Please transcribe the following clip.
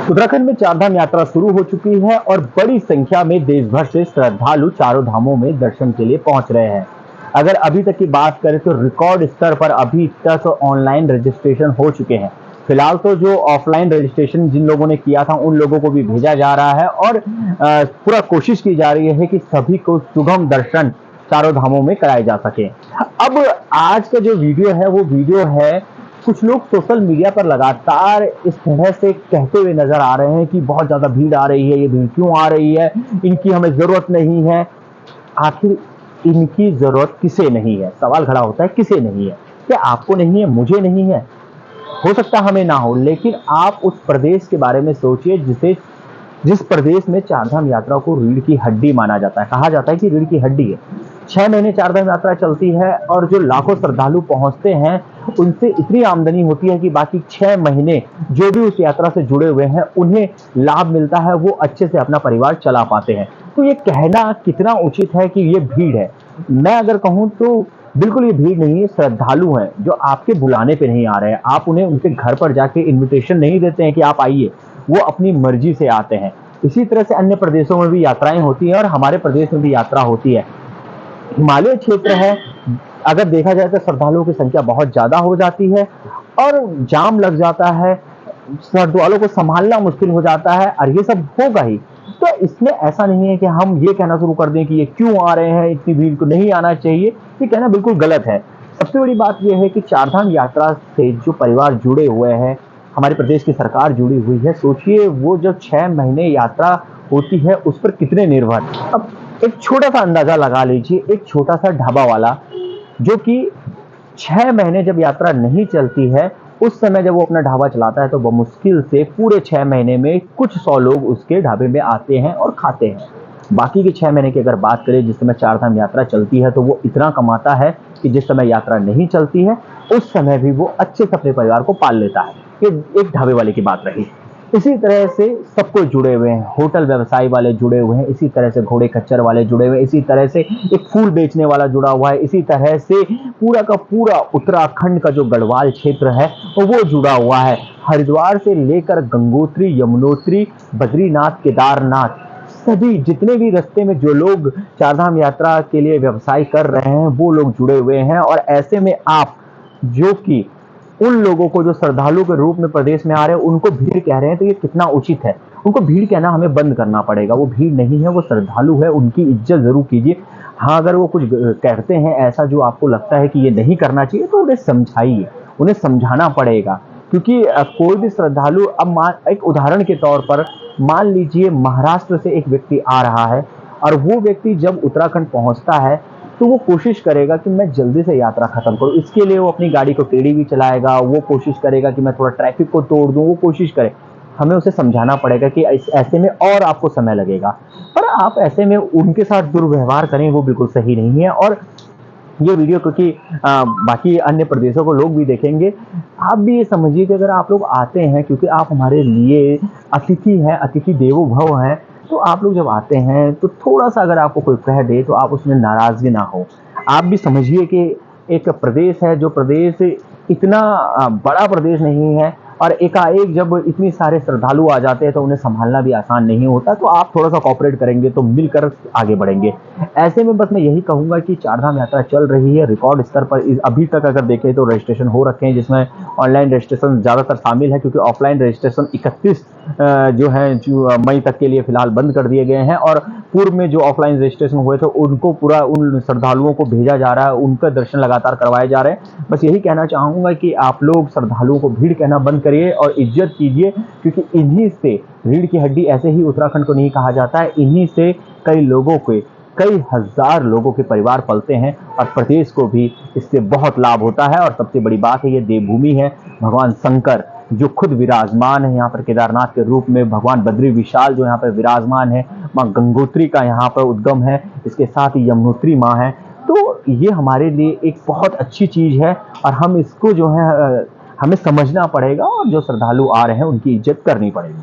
उत्तराखंड में चारधाम यात्रा शुरू हो चुकी है और बड़ी संख्या में देश भर से श्रद्धालु चारों धामों में दर्शन के लिए पहुंच रहे हैं। अगर अभी तक की बात करें तो रिकॉर्ड स्तर पर अभी तक ऑनलाइन रजिस्ट्रेशन हो चुके हैं। फिलहाल तो जो ऑफलाइन रजिस्ट्रेशन जिन लोगों ने किया था उन लोगों को भी भेजा जा रहा है और पूरा कोशिश की जा रही है कि सभी को सुगम दर्शन चारों धामों में कराए जा सके। अब आज का जो वीडियो है वो वीडियो है, कुछ लोग सोशल मीडिया पर लगातार इस तरह से कहते हुए नजर आ रहे हैं कि बहुत ज्यादा भीड़ आ रही है, ये भीड़ क्यों आ रही है, इनकी हमें जरूरत नहीं है। आखिर इनकी जरूरत किसे नहीं है? सवाल खड़ा होता है किसे नहीं है? क्या आपको नहीं है, मुझे नहीं है, हो सकता हमें ना हो, लेकिन आप उस प्रदेश के बारे में सोचिए जिस प्रदेश में चारधाम यात्रा को रीढ़ की हड्डी माना जाता है। कहा जाता है कि रीढ़ की हड्डी है। 6 महीने चारधाम यात्रा चलती है और जो लाखों श्रद्धालु पहुंचते हैं उनसे इतनी आमदनी होती है कि बाकी 6 महीने जो भी उस यात्रा से जुड़े हुए हैं उन्हें लाभ मिलता है, वो अच्छे से अपना परिवार चला पाते हैं। तो ये कहना कितना उचित है कि ये भीड़ है? मैं अगर कहूं तो बिल्कुल ये भीड़ नहीं है, श्रद्धालु हैं जो आपके बुलाने पे नहीं आ रहे हैं। आप उन्हें उनके घर पर जाके इन्विटेशन नहीं देते हैं कि आप आइए, वो अपनी मर्जी से आते हैं। इसी तरह से अन्य प्रदेशों में भी यात्राएं होती हैं और हमारे प्रदेश में भी यात्रा होती है। हिमालय क्षेत्र है, अगर देखा जाए तो श्रद्धालुओं की संख्या बहुत ज्यादा हो जाती है और जाम लग जाता है, श्रद्धालुओं को संभालना मुश्किल हो जाता है और ये सब होगा ही। तो इसमें ऐसा नहीं है कि हम ये कहना शुरू कर दें कि ये क्यों आ रहे हैं, इतनी भीड़ को नहीं आना चाहिए, ये कहना बिल्कुल गलत है। सबसे बड़ी बात यह है कि चारधाम यात्रा से जो परिवार जुड़े हुए हैं, हमारे प्रदेश की सरकार जुड़ी हुई है, सोचिए वो जो 6 महीने यात्रा होती है उस पर कितने निर्भर। अब एक छोटा सा अंदाजा लगा लीजिए, एक छोटा सा ढाबा वाला जो कि 6 महीने जब यात्रा नहीं चलती है उस समय जब वो अपना ढाबा चलाता है तो वो मुश्किल से पूरे 6 महीने में कुछ 100 लोग उसके ढाबे में आते हैं और खाते हैं। बाकी के 6 महीने की अगर बात करें जिस समय चारधाम यात्रा चलती है तो वो इतना कमाता है कि जिस समय यात्रा नहीं चलती है उस समय भी वो अच्छे से अपने परिवार को पाल लेता है। ये एक ढाबे वाले की बात रही। इसी तरह से सब कोई जुड़े हुए हैं, होटल व्यवसाय वाले जुड़े हुए हैं, इसी तरह से घोड़े खच्चर वाले जुड़े हुए हैं, इसी तरह से एक फूल बेचने वाला जुड़ा हुआ है, इसी तरह से पूरा का पूरा उत्तराखंड का जो गढ़वाल क्षेत्र है वो जुड़ा हुआ है। हरिद्वार से लेकर गंगोत्री, यमुनोत्री, बद्रीनाथ, केदारनाथ, सभी जितने भी रास्ते में जो लोग चारधाम यात्रा के लिए व्यवसाय कर रहे हैं वो लोग जुड़े हुए हैं। और ऐसे में आप जो कि उन लोगों को जो श्रद्धालु के रूप में प्रदेश में आ रहे हैं उनको भीड़ कह रहे हैं, तो ये कितना उचित है? उनको भीड़ कहना हमें बंद करना पड़ेगा। वो भीड़ नहीं है, वो श्रद्धालु है, उनकी इज्जत जरूर कीजिए। हाँ, अगर वो कुछ कहते हैं ऐसा जो आपको लगता है कि ये नहीं करना चाहिए तो उन्हें समझाइए, उन्हें समझाना पड़ेगा। क्योंकि कोई भी श्रद्धालु, अब एक उदाहरण के तौर पर मान लीजिए महाराष्ट्र से एक व्यक्ति आ रहा है और वो व्यक्ति जब उत्तराखंड पहुंचता है तो वो कोशिश करेगा कि मैं जल्दी से यात्रा खत्म करूं। इसके लिए वो अपनी गाड़ी को टेढ़ी भी चलाएगा, वो कोशिश करेगा कि मैं थोड़ा ट्रैफिक को तोड़ दूं, वो कोशिश करे। हमें उसे समझाना पड़ेगा कि ऐसे में और आपको समय लगेगा, पर आप ऐसे में उनके साथ दुर्व्यवहार करें वो बिल्कुल सही नहीं है। और ये वीडियो क्योंकि बाकी अन्य प्रदेशों को लोग भी देखेंगे, आप भी ये समझिए कि अगर आप लोग आते हैं क्योंकि आप हमारे लिए अतिथि हैं, अतिथि देवो भव हैं, तो आप लोग जब आते हैं तो थोड़ा सा अगर आपको कोई कह दे तो आप उसमें नाराजगी ना हो। आप भी समझिए कि एक प्रदेश है, जो प्रदेश इतना बड़ा प्रदेश नहीं है और एकाएक जब इतनी सारे श्रद्धालु आ जाते हैं तो उन्हें संभालना भी आसान नहीं होता। तो आप थोड़ा सा कॉपरेट करेंगे तो मिलकर आगे बढ़ेंगे। ऐसे में बस मैं यही कहूंगा कि चारधाम यात्रा चल रही है रिकॉर्ड स्तर पर। अभी तक अगर देखें तो रजिस्ट्रेशन हो रखे हैं, जिसमें ऑनलाइन रजिस्ट्रेशन ज़्यादातर शामिल है क्योंकि ऑफलाइन रजिस्ट्रेशन 31 जो है मई तक के लिए फिलहाल बंद कर दिए गए हैं। और पूर्व में जो ऑफलाइन रजिस्ट्रेशन हुए थे उनको पूरा उन श्रद्धालुओं को भेजा जा रहा है, उनका दर्शन लगातार करवाए जा रहे हैं। बस यही कहना चाहूंगा कि आप लोग श्रद्धालुओं को भीड़ कहना बंद करिए और इज्जत कीजिए, क्योंकि इन्हीं से रीढ़ की हड्डी, ऐसे ही उत्तराखंड को नहीं कहा जाता है, इन्हीं से कई लोगों के, कई हजार लोगों के परिवार पलते हैं और प्रदेश को भी इससे बहुत लाभ होता है। और सबसे बड़ी बात है, ये देवभूमि है। भगवान शंकर जो खुद विराजमान है यहाँ पर केदारनाथ के रूप में, भगवान बद्री विशाल जो यहाँ पर विराजमान है, माँ गंगोत्री का यहाँ पर उद्गम है, इसके साथ ही यमुनोत्री माँ है। तो ये हमारे लिए एक बहुत अच्छी चीज है और हम इसको जो है हमें समझना पड़ेगा और जो श्रद्धालु आ रहे हैं उनकी इज्जत करनी पड़ेगी।